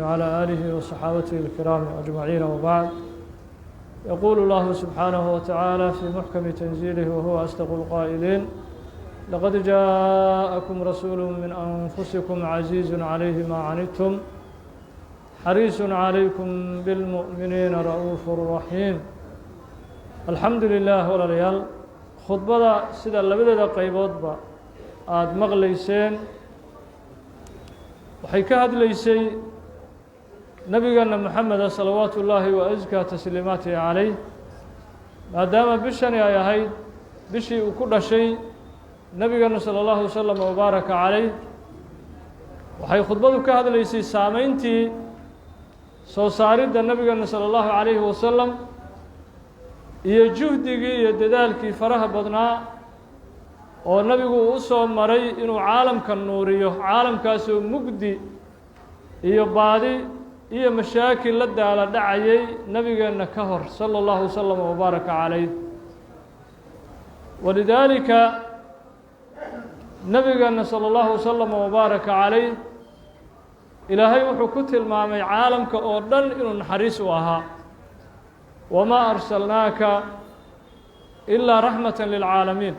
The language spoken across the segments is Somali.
وعلى آله وصحابته الكرام أجمعين وبعد. يقول الله سبحانه وتعالى في محكم تنزيله وهو أصدق القائلين: لقد جاءكم رسول من أنفسكم عزيز عليه ما عنتم حريص عليكم بالمؤمنين رؤوف رحيم. الحمد لله ولليال خطبة سيدا لبدا قيبود با aad maqlayseen waxay ka hadlaysay nabigeena maxamed salawaatu ullaahi wa azkaa tasliimaatihi calayh maadaama bishani ay ahayd bishii uu ku dhashay nabigeena sala allahu wasalam wabaaraka calayh waxay khudbadu ka hadlaysay saameyntii soo saaridda nabigeena sala allahu calayhi wasalam iyo juhdigii iyo dadaalkii faraha badnaa oo nabigu u soo maray inuu caalamka nuuriyo, caalamkaasoo mugdi iyo baadi iyo mashaakil la daala dhacayay nabigeenna ka hor sala allahu wasalam wabaaraka calayh. walidaalika nabigeenna sala allahu wasalam wabaaraka calayh ilaahay wuxuu ku tilmaamay caalamka oo dhan inuu naxariis u ahaa. wamaa arsalnaaka ilaa raxmatan lilcaalamiin.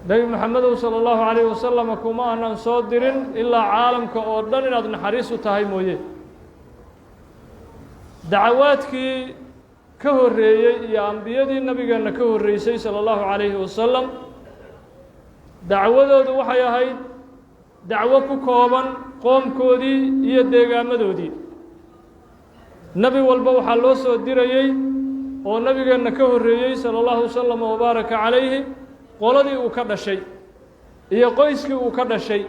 nebi maxamedow sala allahu calayh wasalam kuma aanan soo dirin ilaa caalamka oo dhan inaad naxariis u tahay mooye. dacawaadkii ka horreeyey iyo ambiyadii nabigeenna ka horreysay sala allahu calayhi wasalam dacwadoodu waxay ahayd dacwo ku kooban qoomkoodii iyo deegaamadoodii. nebi walba waxaa loo soo dirayey oo nabigeenna ka horreeyey sala allahu wasalam wabaaraka calayhi qoladii uu ka dhashay iyo qoyskii uu ka dhashay.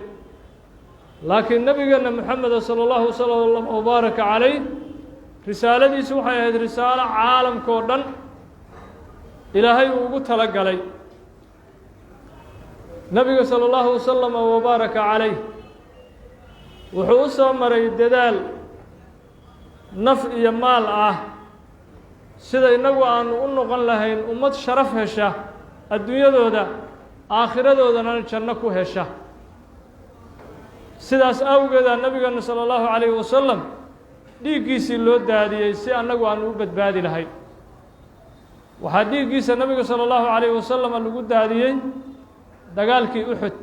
laakiin nebigeenna moxameda sala allahu wasalam wabaaraka calayh risaaladiisu waxay ahayd risaalo caalamkao dhan ilaahay uu ugu tala galay. nebiga sala allahu wasalam wabaaraka calayh wuxuu u soo maray dadaal naf iyo maal ah sida innagu aanu u noqon lahayn ummad sharaf hesha adduunyadooda aakhiradoodana janno ku hesha. sidaas awgeeda nabigeena sala allahu calayhi wasalam dhiiggiisii loo daadiyey si annagu aanu u badbaadi lahayn. waxaa dhiiggiisa nabiga sala allahu calayhi wasalam lagu daadiyey dagaalkii uxud.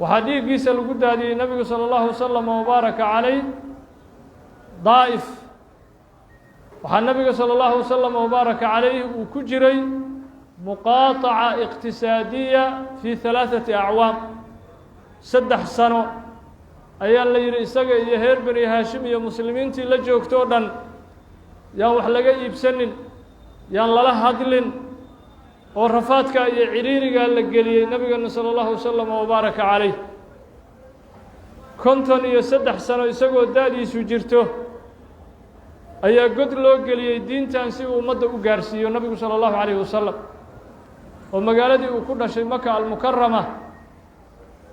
waxaa dhiiggiisa lagu daadiyey nabigu sala allahu wasalam wabaaraka calayh daa'if. waxaa nabiga sala allahu wasalam wabaaraka calayh uu ku jiray muqaataca iqtisaadiya fii halaaثati acwaam. 3 sano ayaa la yidhi isaga iyo reer bani haashim iyo muslimiintii la joogto o dhan yaan wax laga iibsanin, yaan lala hadlin, oo rafaadka iyo ciriirigaa la geliyey nabigeena sala allahu wasalam wabaaraka calayh. 53 sano isagoo da-diisu jirto ayaa god loo geliyey diintan si uu ummadda u gaarsiiyo nabigu sala allahu calayhi wasalam. oo magaaladii uu ku dhashay maka almukarama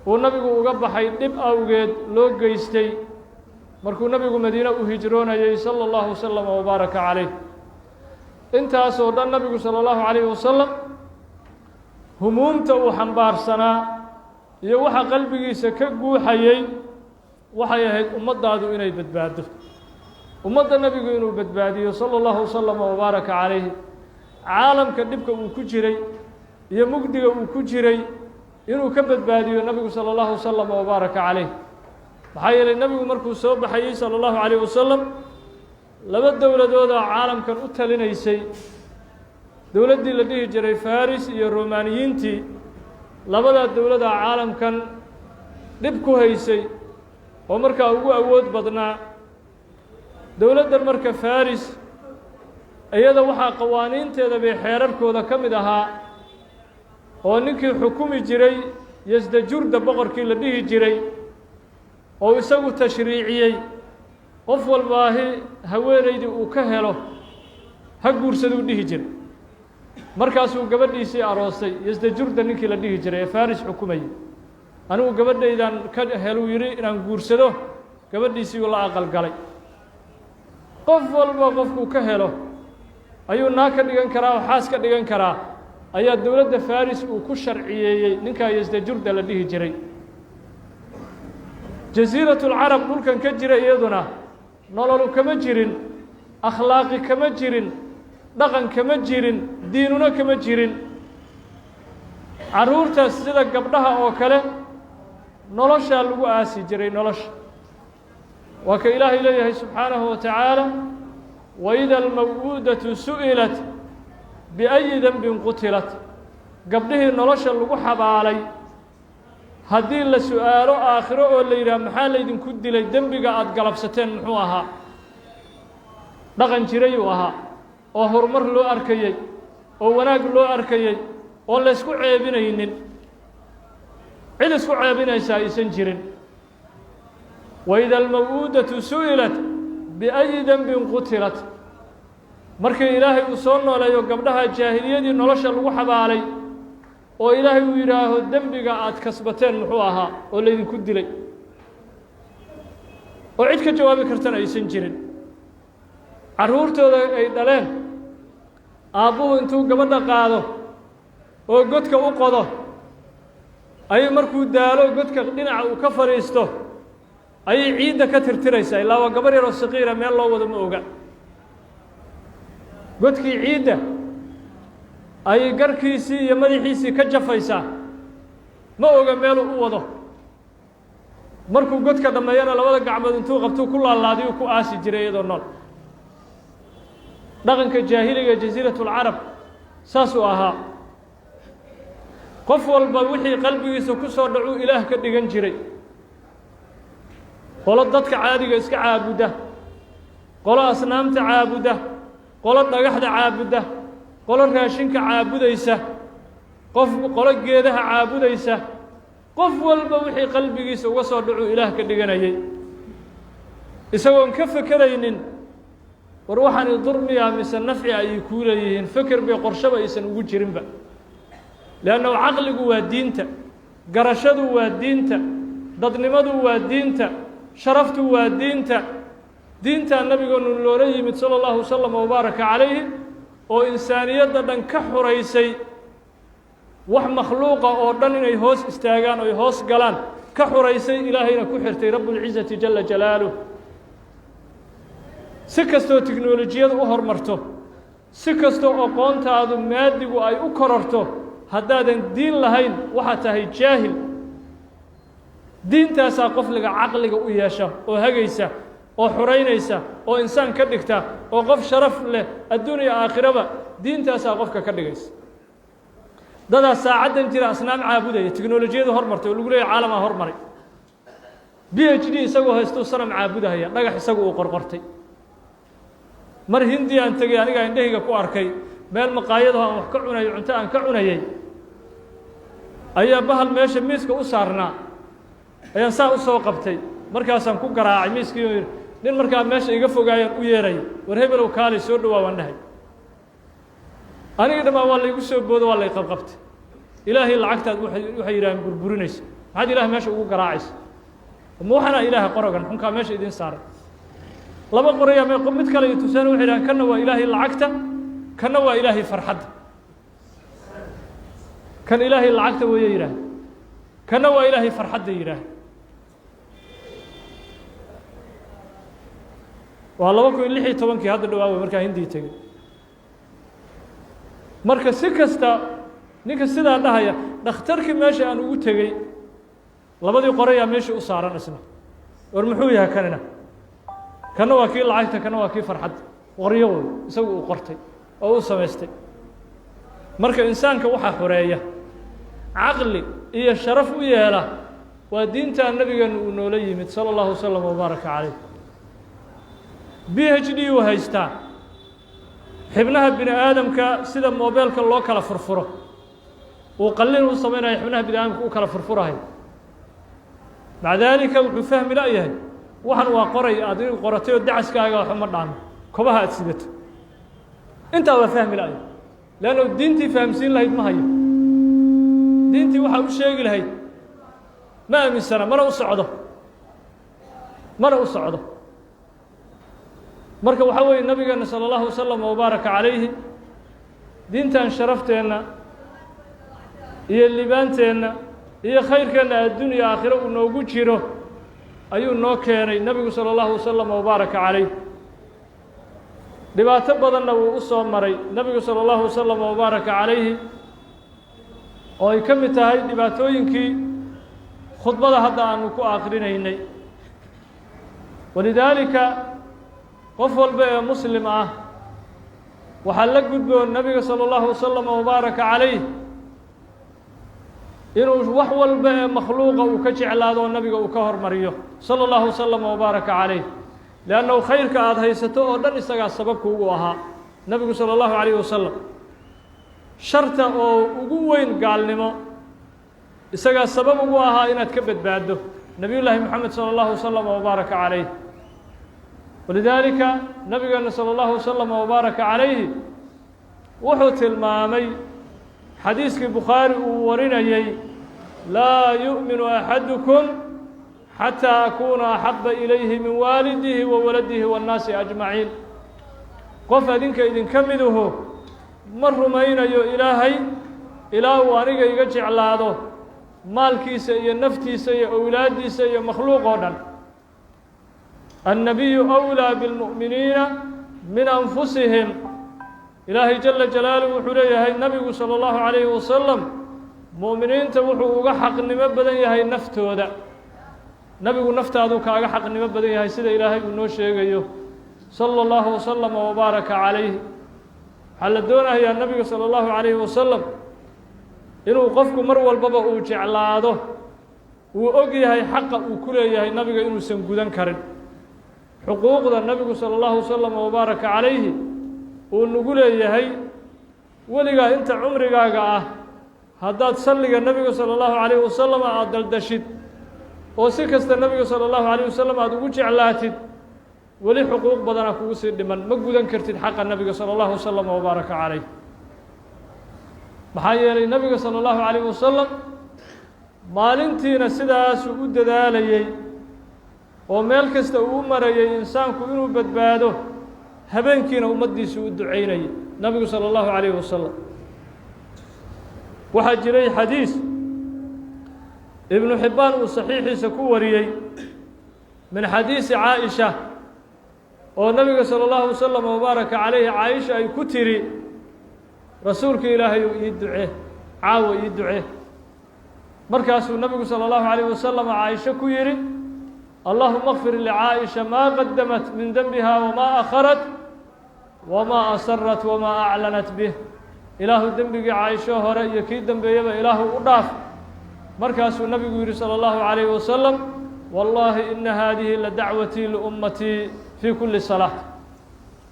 uu nabigu uga baxay dhib awgeed loo geystay markuu nabigu madiine u hijroonayey sala allahu wasalam wabaaraka calayh. intaasoo dhan nabigu sala allahu calayhi wasalam humuumta uu xambaarsanaa iyo waxa qalbigiisa ka guuxayey waxay ahayd ummaddaadu inay badbaado, ummadda nabigu inuu badbaadiyo sala allahu wasalam wabaaraka calayhi. caalamka dhibka uu ku jiray iyo mugdiga uu ku jiray inuu ka badbaadiyo nabigu sala allahu wasalam wabaaraka calayh. maxaa yeelay nabigu markuu soo baxayey sala allahu calayh wasalam 2 dowladooda caalamkan u talinaysay. dowladdii la dhihi jiray faris iyo romaaniyiintii, labadaa dowlada caalamkan dhib ku haysay oo markaa ugu awood badnaa. dowladdan marka faris iyada waxaa qawaaniinteeda bay xeerarkooda ka mid ahaa oo ninkii xukumi jiray yasdajurda boqorkii la dhihi jiray oo isagu tashriiciyey qof walbaahi haweenaydii uu ka helo ha guursaduu dhihi jiray. markaasuu gabadhiisii aroostay yasdajurda ninkii la dhihi jiray ee faris xukumayay. anigu gabadhaydaan ka heluu yidhi inaan guursado, gabadhiisii uu la aqal galay. qof walba qofkuu ka helo ayuu naag ka dhigan karaa oo xaas ka dhigan karaa ayaa dowladda faris uu ku sharciyeeyey ninkaa yasdajurda la dhihi jiray. jasiiratu lcarab dhulkan ka jira iyaduna nololu kama jirin akhlaaqi kama jirin dhaqan kama jirin diinuna kama jirin carruurtaas sida gabdhaha oo kale noloshaa lagu aasi jiray nolosha waa ka ilaahay leeyahay subxaanahu wa tacaala waida almaw'uudatu su'ilat biayi denbin qutilat gabdhihii nolosha lagu xabaalay haddii la su'aalo aakhiro oo la yidhaah maxaa laydinku dilay dembiga aada galabsateen muxuu ahaa dhaqan jirayuu ahaa oo horumar loo arkayey oo wanaag loo arkayey oo laysku ceebinaynin cid isku ceebinaysaa aysan jirin waida almaw'uudatu su'ilat biayi denbin qutilat markii ilaahay uu soo nooleeyo gabdhaha jaahiliyadii nolosha lagu xabaalay oo ilaahay uu yidhaaho dembiga aada kasbateen muxuu ahaa oo laydinku dilay oo cid ka jawaabi kartana aysan jirin carruurtooda ay dhaleen aabbuhu intuu gabadha qaado oo godka u qodo ayay markuu daalo godka dhinaca uu ka fadhiisto ayay ciidda ka tirtiraysaa ilaa waa gabar yaroo saqiira meel loo wado ma oga godkii ciidda ayay garkiisii iyo madaxiisii ka jafaysaa ma oga meeluu u wado markuu godka dhammeeyana labada gacmood intuu qabtuu ku laalaadiyuu ku aasi jiray iyadoo nool dhaqanka jaahiliga jasiiratu lcarab saasuu ahaa qof walba wixii qalbigiisa ku soo dhacuu ilaah ka dhigan jiray qolo dadka caadiga iska caabudda qolo asnaamta caabudda qolo dhagaxda caabudda qolo raashinka caabudaysa qolo geedaha caabudaysa qof walba wixii qalbigiisa uga soo dhacuu ilaah ka dhiganayay isagoon ka fekeraynin war waxaani durmiyaa mise nafci ayay kuu leeyihiin feker bay qorshaba aysan ugu jirinba leannahu caqligu waa diinta garashadu waa diinta dadnimadu waa diinta sharaftu waa diinta diintaa nabigeenu loola yimid sala allahu wasalam wabaaraka calayhi oo insaaniyadda dhan ka xuraysay wax makhluuqa oo dhan inay hoos istaagaan oy hoos galaan ka xuraysay ilaahayna ku xirtay rabbulcizati jala jalaaluh si kastoo tiknolojiyadu u hormarto si kastoo aqoontaadu maadigu ay u kororto haddaadan diin lahayn waxaad tahay jaahil diintaasaa qofliga caqliga u yeesha oo hagaysa oo xuraynaysa oo insaan ka dhigta oo qof sharaf leh adduuniya aakhiraba diintaasaa qofka ka dhigaysa dadaa saacaddan jira asnaam caabudaya tiknolojiyadu hormartay oo lagu leeyahy caalamaa hormaray PhD isagoo haystuu sanam caabudahaya dhagax isagu uu qorqortay mar hindi aan tegay anigaa indhahayga ku arkay meel maqaayadaho aan wax ka cunayo cunto aan ka cunayay ayaa bahal meesha miiska u saarnaa ayaan saa u soo qabtay markaasaan ku garaacay miiskii oo nin markaa meesha iga fogaayaan u yeerayo war hebelow kaalay soo dhowaa waan dhahay anigii dhammaan waa laygu soo boodo waa lay qabqabtay ilaahay lacagtaad waxay yidhaaheen burburinaysa maxaad ilaah meesha ugu garaacaysa ma waxaanaa ilaaha qorogan xunkaa meesha idiin saaray laba qoraya mid kale iyo tusaan waxay yidhahaan kanna waa ilaahay lacagta kanna waa ilaahay farxadda kan ilaahay lacagta weeye yidhaah kanna waa ilaahay farxadda yidhaah waa 2016 hadda dhawaawe markaa hindii tegey marka si kasta ninka sidaa dhahaya dhakhtarkii meesha aan ugu tegey labadii qorayaa meeshii u saaran isna war muxuu yahay kanina kana waa kii lacagta kana waa kii farxadda qoryo wey isagu uu qortay oo uu samaystay marka insaanka waxaa xoreeya caqli iyo sharaf u yeela waa diintaa nabigeenu uu noola yimid sala allahu wasalam wabaaraka calayh PhD uu haystaa xibnaha bini aadamka sida moobeelka loo kala furfuro uu qallin u samaynayo xibnaha bini aadamka u kala furfurahay maca daalika wuxuu fahmi la'yahay waxan waa qoray aad igu qoratay oo dacaskaaga waxba ma dhaamo kobaha aad sidato intaa waa fahmi la'yahay leannu diintii fahamsiin lahayd ma hayo diintii waxaa u sheegi lahayd ma aaminsana mana u socdo marka waxaa weeye nabigeena salى اllahu wasalam wabaaraka calayhi diintan sharafteenna iyo libaanteenna iyo khayrkeenna addunya aakhiro uu noogu jiro ayuu noo keenay nebigu salى اllahu wasalam wabaaraka calayh dhibaato badanna wuu u soo maray nebigu salى اllahu wasalam wabaaraka calayhi oo ay ka mid tahay dhibaatooyinkii khudbada hadda aanu ku akrinaynay walidaalika qof walba ee muslim ah waxaa la gudboon nebiga salى اllahu wasalam wabaaraka calayh inuu wax walba ee makhluuqa uu ka jeclaado oo nabiga uu ka hormariyo salى اllahu wasalam wabaaraka calayh liannahu khayrka aada haysato oo dhan isagaa sababka ugu ahaa nebigu salى اllahu calayh wasalam sharta oo ugu weyn gaalnimo isagaa sabab ugu ahaa inaad ka badbaaddo nebiy llaahi moxamed salى اllahu wasalam wabaaraka calayh walidaalika nabigeena salى اllahu wasalam wabaaraka calayhi wuxuu tilmaamay xadiiskii bukhaari uu warinayey laa yu'minu axadukum xataa akuuna axaba ilayhi min waalidihi wa waladihi waannaasi ajmaciin qof adinka idinka miduhu ma rumaynayo ilaahay ilaa uu aniga iga jeclaado maalkiisa iyo naftiisa iyo owlaaddiisa iyo makhluuq oo dhan annabiyu أwlىa biاlmu'miniina min anfusihim ilaahay jala jalaaluhu wuxuu leeyahay nabigu salى اllahu عalayhi wasalam mu'miniinta wuxuu uga xaqnimo badan yahay naftooda nabigu naftaaduu kaaga xaqnimo badan yahay sida ilaahay uu noo sheegayo salى اllahu wasalam wabaaraka calayh waxaa la doonayaa nabiga salى اllahu عalayhi wasalam inuu qofku mar walbaba uu jeclaado uu og yahay xaqa uu ku leeyahay nabiga inuusan gudan karin xuquuqda nabigu salى اllahu wasalam wabaaraka calayhi uu nagu leeyahay weligaa inta cumrigaaga ah haddaad salliga nebiga salى اllahu عalayh wasalam aada daldashid oo si kasta nebiga salى اllahu عalayh wasalam aada ugu jeclaatid weli xuquuq badana kugu sii dhiman ma gudan kartid xaqa nebiga salى اllahu wasalam wabaaraka calayh maxaa yeelay nebiga salى اllahu عalayh wasalam maalintiina sidaasuu u dadaalayey oo meel kasta uu u marayay insaanku inuu badbaado habeenkiina ummaddiisu u ducaynayay nabigu salى اllahu عalayh wasalam waxaa jiray xadiis ibnu xibbaan uu saxiixiisa ku wariyey min xadiisi caaisha oo nabiga salى اllahu wasalam wabaaraka calayhi caaisha ay ku tiri rasuulka ilaahay uu ii duce caawa ii duce markaasuu nabigu salى اllahu عalayh wasalam caaisha ku yidhi allahuma اkfir licaaئiشha maa qadamat min denbiha wamaa akharat wamaa asarat wamaa aclanat bih ilaahu dembigii caaisho hore iyo kii dembeeyaba ilaahu u dhaaf markaasuu nabigu yidhi salى اllahu عalayh wasalam wallaahi ina haadihi la dacwatii liummatii fii kuli salaaة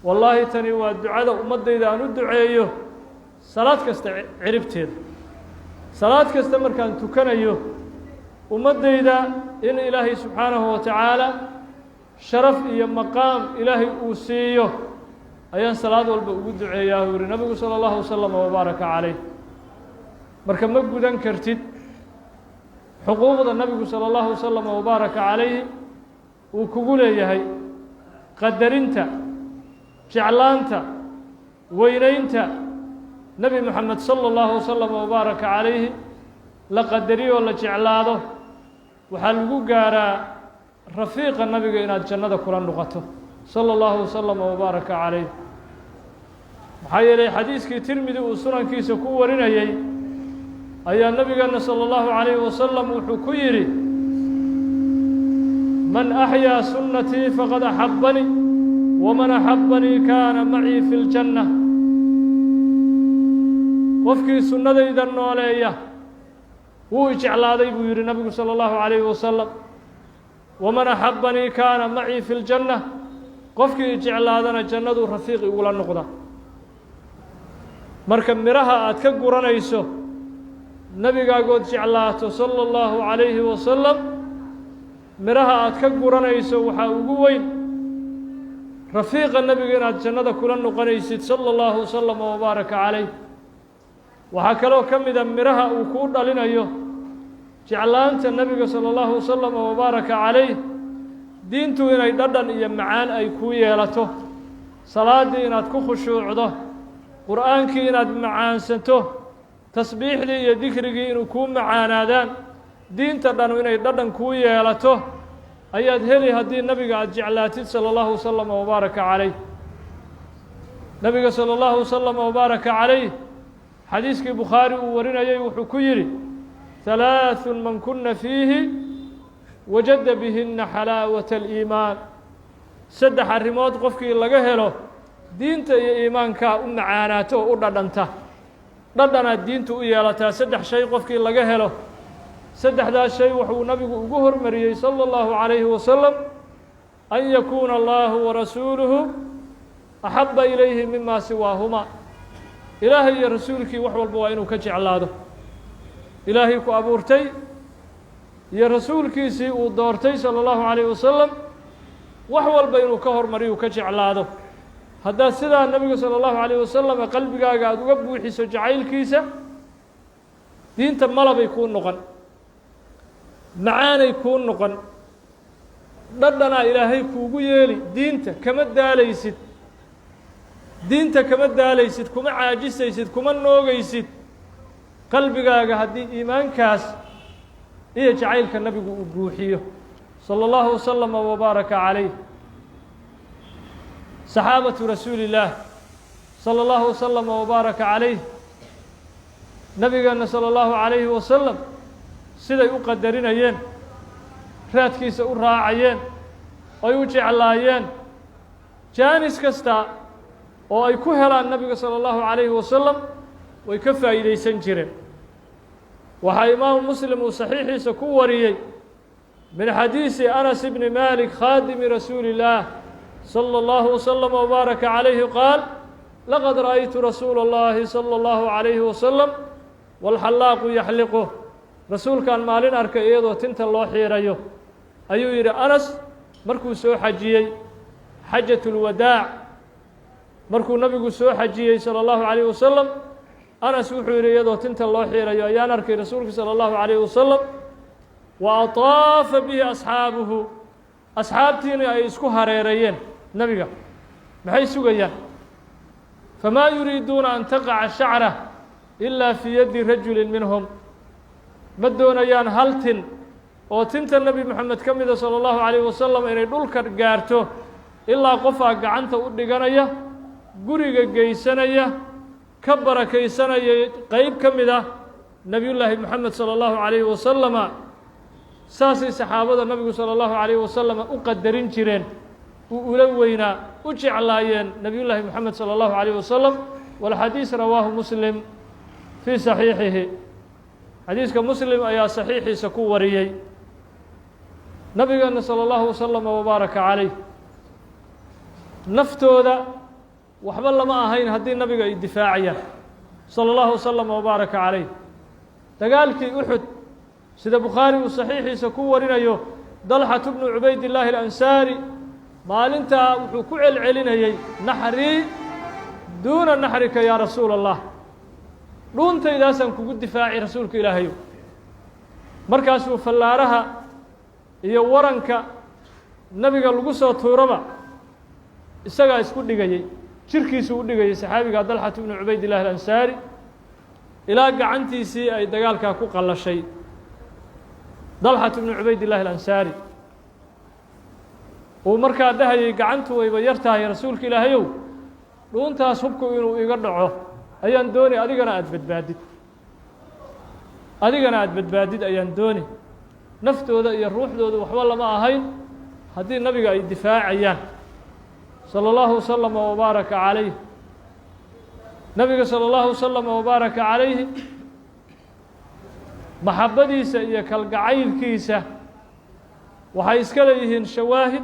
wallaahi tani waa ducada ummaddayda aan u duceeyo salaad kasta ciribteeda salaad kasta markaan tukanayo ummaddayda in ilaahay subxaanahu wa tacaala sharaf iyo maqaam ilaahay uu siiyo ayaan salaad walba ugu duceeyaa uu yihi nabigu salى اllahu wasalam wabaaraka calayh marka ma gudan kartid xuquuqda nabigu salى اllahu wasalam wabaaraka calayhi uu kugu leeyahay qadarinta jeclaanta weynaynta nebi moxamed salى اllahu wasalam wabaaraka calayhi la qadariyo oo la jeclaado waxaa lagu gaaraa rafiiqa nabiga inaad jannada kula noqoto salى اllahu wasalam wabaaraka calayh maxaa yeelay xadiiskii tirmidi uu sunankiisa ku warinayey ayaa nabigeena salى اllahu عalayh wasalam wuxuu ku yidhi man axyaa sunnatii faqad axabanii waman axabanii kaana macii fi اljanna qofkii sunnadayda nooleeya wuu ijeclaaday buu yidhi nabigu salى اllahu عalayh wasalam waman axabanii kaana macii fi اljanna qofkii ijeclaadana jannaduu rafiiq igula noqda marka midhaha aad ka guranayso nebigaagood jeclaato salى اllahu عalayhi wasalam midhaha aad ka guranayso waxaa ugu weyn rafiiqa nebiga inaad jannada kula noqonaysid salى اllahu wasalam wabaaraka calayh waxaa kaloo ka mida midhaha uu kuu dhalinayo jeclaanta nebiga salى اllahu wasalam wabaaraka calayh diintu inay dhadhan iyo macaan ay kuu yeelato salaaddii inaad ku khushuucdo qur'aankii inaad macaansanto tasbiixdii iyo dikrigii inuu kuu macaanaadaan diinta dhanu inay dhadhan kuu yeelato ayaad heli haddii nabiga aad jeclaatid salى اllahu waslama wbaaraka calayh nabiga salى اllahu waslama wbaaraka calayh xadiiskii bukhaari uu warinayay wuxuu ku yidhi ثalaaثun man kuna fiihi wajada bihina xalaawaة الإimaan saddex arrimood qofkii laga helo diinta iyo iimaankaa u macaanaato oo u dhadhanta dhadhanaad diintu u yeelataa saddex shay qofkii laga helo saddexdaas shay wuxuu nabigu ugu hormariyey salى اllahu عalayhi wasalam an yakuuna allahu warasuuluhu axaba ilayhi mima siwaahuma ilaahay iyo rasuulkii wax walba waa inuu ka jeclaado ilaahay ku abuurtay iyo rasuulkiisii uu doortay salى اllahu عalayh wasalam wax walba inuu ka hormariyu ka jeclaado haddaad sidaa nabiga salى اllahu عalayh wasalam qalbigaaga aada uga buuxiso jacaylkiisa diinta malabay kuu noqon macaanay kuu noqon dhadhanaa ilaahay kuugu yeeli diinta kama daalaysid diinta kama daalaysid kuma caajisaysid kuma noogaysid qalbigaaga haddii iimaankaas iyo jacaylka nabigu uu buuxiyo salى اllahu waslama wbaaraka calayh saxaabatu rasuuli illaah salى اllahu waslama wbaaraka calayh nabigeena salى اllahu عalayhi wasalam siday u qadarinayeen raadkiisa u raacayeen ay u jeclaayeen jaanis kasta oo ay ku helaan nabiga salى اllahu عalayhi wasalam way ka faa'iidaysan jireen waxaa imaamu muslim uu saxiixiisa ku wariyey min xadiisi anas bni malik khaadimi rasuuli اllaah salى اllahu waslama wbaaraka calayhi qaal laqad ra'aytu rasuula اllahi salى اllahu عalayhi wasalam wاlxallaaqu yaxliquh rasuulkaan maalin arkay iyadoo tinta loo xiirayo ayuu yidhi anas markuu soo xajiyey xajaة اlwadaac markuu nabigu soo xajiyey salى اllahu عalayh wasalam anas wuxuu yidhi iyadoo tinta loo xiirayo ayaan arkay rasuulka salى اllahu عalayh wasalam wa ataafa bihi asxaabuhu asxaabtiina ay isku hareerayeen nebiga maxay sugayaan famaa yuriiduuna an taqaca shacrah ilaa fii yaddi rajuli minhum ma doonayaan hal tin oo tinta nebi moxamed ka mida salى اllahu عalayh wasalam inay dhulka gaarto ilaa qofaa gacanta u dhiganaya guriga geysanaya ka barakaysanaya qeyb ka mid ah nebiyullaahi moxamed salى اllahu عalayhi wasalama saasay saxaabada nabigu salى اllahu عalayhi wasalama u qadarin jireen uu ula weynaa u jeclaayeen nebiyullaahi moxamed salى اllahu عalayh wasalam walxadiis rawaahu muslim fii saxiixihi xadiiska muslim ayaa saxiixiisa ku wariyey nabigeena salى اllahu waslama wbaaraka calayh naftooda waxba lama ahayn haddii nabiga ay difaacayaan salى اllahu waslama wbaaraka calayh dagaalkii uxud sida bukhaari uu saxiixiisa ku warinayo dalxatu bnu cubayd illaahi alansaari maalintaa wuxuu ku celcelinayey naxrii duuna naxrika yaa rasuula allah dhuuntaydaasaan kugu difaaci rasuulka ilaahayow markaasuu fallaaraha iyo waranka nabiga lagu soo tuuraba isagaa isku dhigayey jirkiisuu u dhigayey saxaabiga dalxatu bnu cubayd illahi alansaari ilaa gacantiisii ay dagaalkaa ku qallashay dalxatu bnu cubayd illahi alansaari uu markaa dhahayay gacantu wayba yar tahay rasuulka ilaahayow dhuuntaas hubku inuu iga dhaco ayaan dooni adigana aada badbaadid ayaan dooni naftooda iyo ruuxdooda waxba lama ahayn haddii nabiga ay difaacayaan salى اllahu waslama wbaaraka calayh nabiga salى اllahu waslama wbaaraka calayhi maxabadiisa iyo kalgacaylkiisa waxay iska leeyihiin shawaahid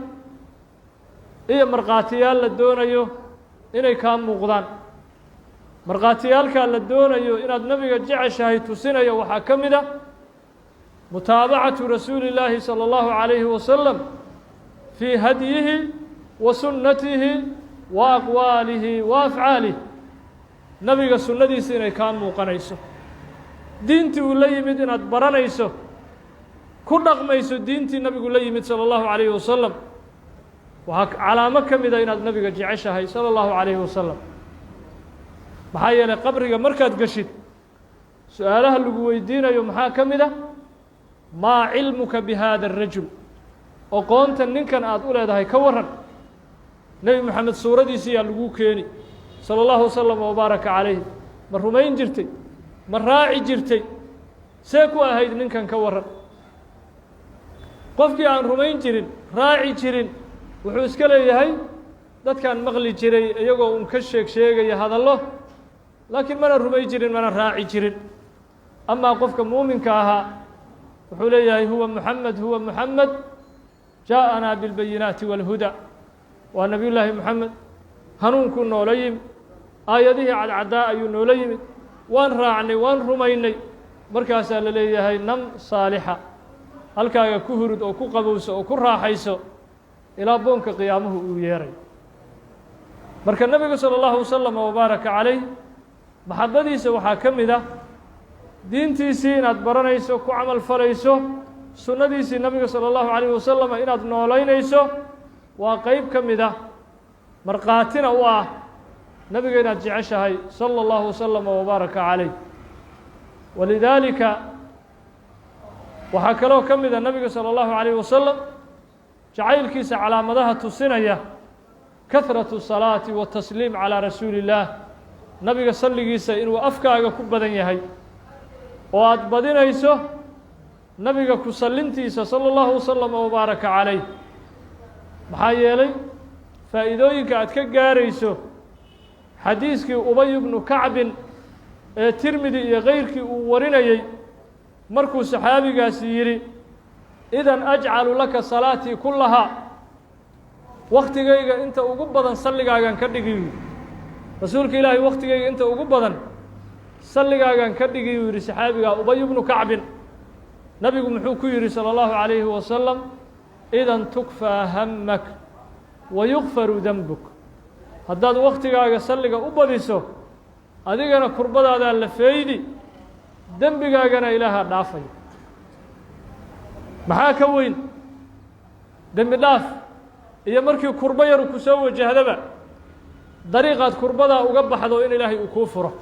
iyo markhaatiyaal la doonayo inay kaa muuqdaan markhaatiyaalkaa la doonayo inaad nabiga jeceshahay tusinaya waxaa ka mid ah mutaabacatu rasuuli اllaahi salى اllahu عalayhi wasalam fii hadyihi wa sunnatihi wa aqwaalihi wa afcaalih nabiga sunnadiisa inay kaa muuqanayso diintii uu la yimid inaad baranayso ku dhaqmayso diintii nabigu la yimid salى اllahu عalayhi wasalam waxaa calaamo ka mida inaad nabiga jeceshahay salى اllahu عalayhi wasalam maxaa yeelay qabriga markaad geshid su-aalaha lagu weydiinayo maxaa ka mid a maa cilmuka bihada الrajul oqoonta ninkan aad u leedahay ka waran nebi moxamed suuradiisiyaa laguu keeni sala allahu wasalam wabaaraka calayh ma rumayn jirtay ma raaci jirtay see ku ahayd ninkan ka waran qofkii aan rumayn jirin raaci jirin wuxuu iska leeyahay dadkaan maqli jiray iyagoo un ka sheegaya hadallo laakiin mana rumayn jirin mana raaci jirin amaa qofka muuminka ahaa wuxuu leeyahay huwa muxamed jaaءanaa biاlbayinaati wاlhuda waa nebiy llaahi moxamed hanuunkuu noola yimid aayadihii cadcaddaa ayuu noola yimid waan raacnay waan rumaynay markaasaa la leeyahay nam saalixa halkaaga ku hurud oo ku qabowso oo ku raaxayso ilaa boonka qiyaamuhu uu yeeray marka nebigu salى اllahu wasalam wabaaraka calayh maxabadiisa waxaa ka mid ah diintiisii inaad baranayso ku camal falayso sunnadiisii nabiga salى اllahu عalayه wasalam inaad noolaynayso waa qeyb ka mid ah markhaatina u ah nebiga inaad jeceshahay salى اllahu wasalam wabaaraka calayh walidaalika waxaa kaloo ka mida nebiga salى اllahu عalayه wasalam jacaylkiisa calaamadaha tusinaya kahraةu الsalaati watasliim calىa rasuuli اllaah nabiga salligiisa inuu afkaaga ku badan yahay oo aad badinayso nabiga ku sallintiisa salى اllahu wasalam wabaaraka calayh maxaa yeelay faa'iidooyinka aad ka gaarayso xadiiskii ubay bnu kacbin ee tirmidi iyo keyrkii uu warinayey markuu saxaabigaasi yidhi idan ajcalu laka salaatii kullahaa wakhtigayga inta ugu badan salligaagan ka dhigi rasuulka ilaahay wakhtigayga inta ugu badan salligaagan ka dhigi uu yidhi saxaabigaa ubay bnu kacbin nabigu muxuu ku yidhi salى اllahu عalayhi wasalam idan tukfaa hamak wa yukfaru dembuk haddaad wakhtigaaga salliga u badiso adigana kurbadaadaa la feeydi dembigaagana ilaahaa dhaafaya maxaa ka weyn dembi dhaaf iyo markii kurbo yaru ku soo wajahdaba dariiqaad kurbadaa uga baxdo in ilaahay uu kuu furo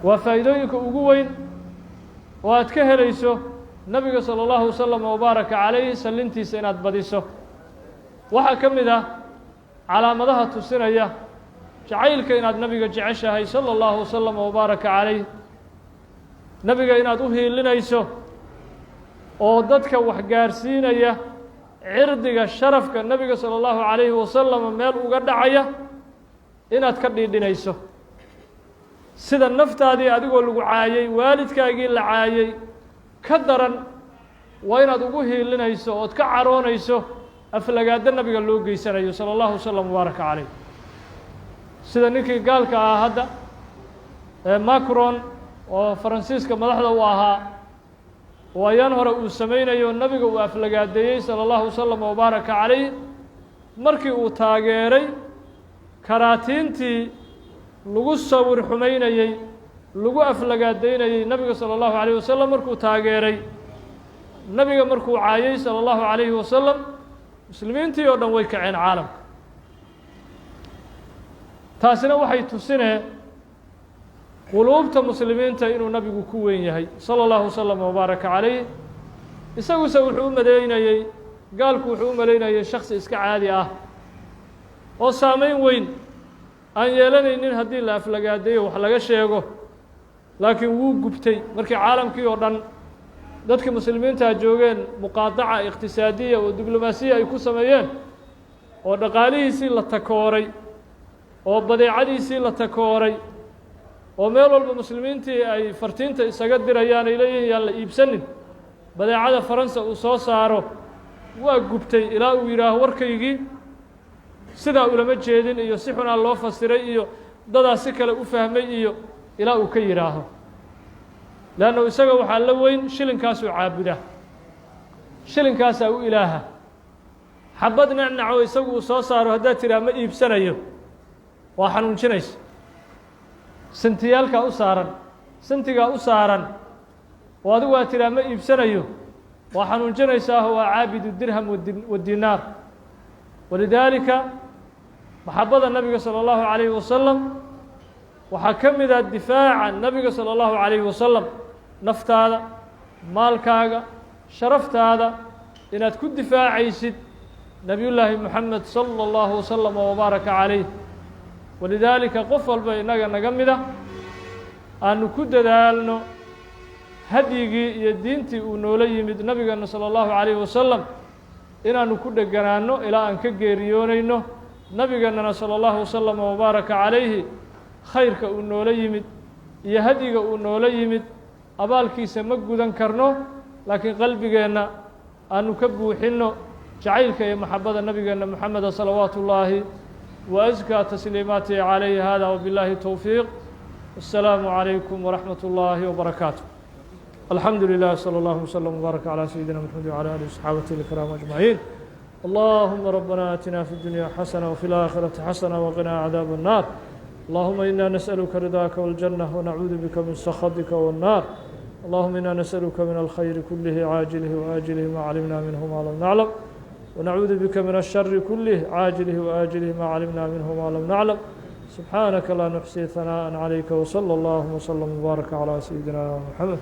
waa faa'iidooyinka ugu weyn oo aad ka helayso nebiga salى اllahu wasalam wabaaraka calayh sallintiisa inaad badiso waxaa ka mid ah calaamadaha tusinaya jacaylka inaad nebiga jeceshahay salى اllahu wasalam wabaaraka calayh nebiga inaad u hiilinayso oo dadka wax gaarsiinaya cirdiga sharafka nebiga salى اllahu عalayhi wasalam meel uga dhacaya inaad ka dhiidhinayso sida naftaadii adigoo lagu caayey waalidkaagii la caayey ka daran waa inaad ugu hiilinayso ood ka caroonayso aflagaado nabiga loo geysanayo salى اllahu wasalam wabaaraka calayh sida ninkii gaalka ah hadda macron oo faransiiska madaxda u ahaa oo ayaan hore uu samaynayo nabiga uu aflagaadeeyey salى اllahu wasalam wabaaraka calayh markii uu taageeray karaatiintii lagu sawir xumaynayey lagu aflagaadaynayey nabiga salى اllahu عalayه wasalam markuu taageeray nabiga markuu caayey salى اllahu عalayhi wasalam muslimiintii oo dhan way kaceen caalamka taasina waxay tusinee quluubta muslimiinta inuu nabigu ku weyn yahay salى اllahu wasalam wabaaraka calayh isaguse wuxuu u maleynayey gaalku wuxuu u maleynayey shaksi iska caadi ah oo saameyn weyn aan yeelanaynin haddii la aflagaadeeyo wax laga sheego laakiin wuu gubtay markii caalamkii oo dhan dadka muslimiintaa joogeen muqaadaca iqtisaadiya oo diblomaasiya ay ku sameeyeen oo dhaqaalihiisii la takooray oo badeecadiisii la takooray oo meel walba muslimiintii ay fartiinta isaga dirayaan ay leeyihiin yaan la iibsanin badeecada faransa uu soo saaro waa gubtay ilaa uu yidhaaho warkaygii sidaa ulama jeedin iyo si xunaa loo fasiray iyo dadaa si kale u fahmay iyo ilaa uu ka yidhaaho leannu isaga waxaa la weyn shilinkaasuu caabudaa shilinkaasaa u ilaaha xabad nacnaco isagu uu soo saaro haddaad tidhaha ma iibsanayo waa xanuunjinaysa sentiyaalkaa u saaran sentigaa u saaran oo adigu aad tidhaha ma iibsanayo waa xanuunjinaysaah waa caabidu dirham wadinaar walidaalika maxabada nabiga salى اllahu عalayhi wasalam waxaa ka mid ah difaaca nabiga salى اllahu عalayhi wasalam naftaada maalkaaga sharaftaada inaad ku difaacaysid نبي الله محمد صلى الله وسلم وبارك عليه ولذلك qof walba inaga naga mida aanu ku dadaalno hadyigii iyo diintii uu noola yimid nabigeena salى الlahu عalيه wasalam inaanu ku dheganaano ilaa aan ka geeriyoonayno nabigeenana salى الlahu wasalam وbaaraka calayhi khayrka uu noola yimid iyo hadyiga uu noola yimid abaalkiisa ma gudan karno laakiin qalbigeenna aanu ka buuxinno jacaylka iyo maxabada nabigeena moxameda salawaatu ullaahi وأزكى تسليماته عليه هذا وبالله التوفيق السلام عليكم ورحمة الله وبركاته الحمد لله صلى الله وسلم وبارك على سيدنا محمد وعلى آله وصحابته الكرام أجمعين اللهم ربنا آتنا في الدنيا حسنة وفي الآخرة حسنة وقنا عذاب النار اللهم إنا نسألك رضاك والجنة ونعوذ بك من سخطك والنار اللهم إنا نسألك من الخير كله عاجله وآجله ما علمنا منه ما لم نعلم ونعوذ بك من الشر كله عاجله وآجله ما علمنا منه ما لم نعلم سبحانك لا نحصي ثناء عليك وصلى الله وسلم وبارك على سيدنا محمد